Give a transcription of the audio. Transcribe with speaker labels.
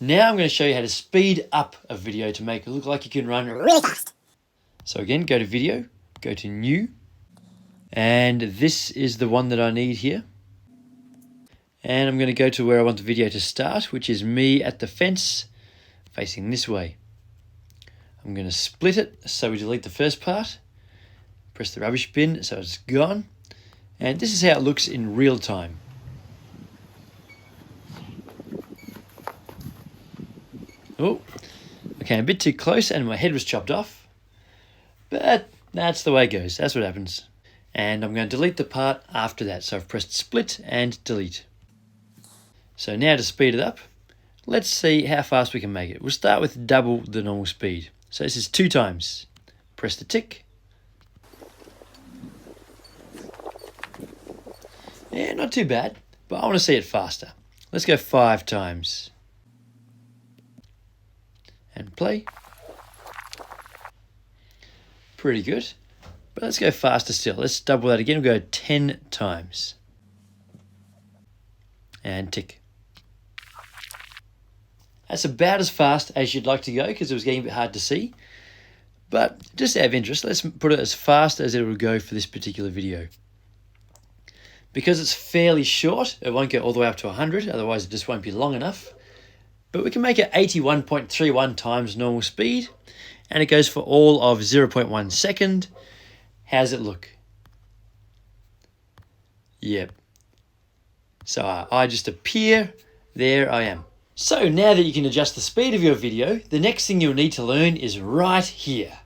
Speaker 1: Now I'm going to show you how to speed up a video to make it look like you can run really fast. So again, go to video, go to new, and this is the one that I need here. And I'm going to go to where I want the video to start, which is me at the fence facing this way. I'm going to split it so we delete the first part. Press the rubbish bin so it's gone. And this is how it looks in real time. Oh, okay, a bit too close and my head was chopped off. But that's the way it goes. That's what happens. And I'm going to delete the part after that. So I've pressed split and delete. So now to speed it up, let's see how fast we can make it. We'll start with double the normal speed. So this is 2 times. Press the tick. Yeah, not too bad, but I want to see it faster. Let's go 5 times. And play. Pretty good. But let's go faster still. Let's double that again. We'll go 10 times. And tick. That's about as fast as you'd like to go because it was getting a bit hard to see. But just out of interest, let's put it as fast as it would go for this particular video. Because it's fairly short, it won't go all the way up to 100, otherwise it just won't be long enough. But we can make it 81.31 times normal speed, and it goes for all of 0.1 second. How's it look? Yep. So I just appear, there I am. So now that you can adjust the speed of your video, the next thing you'll need to learn is right here.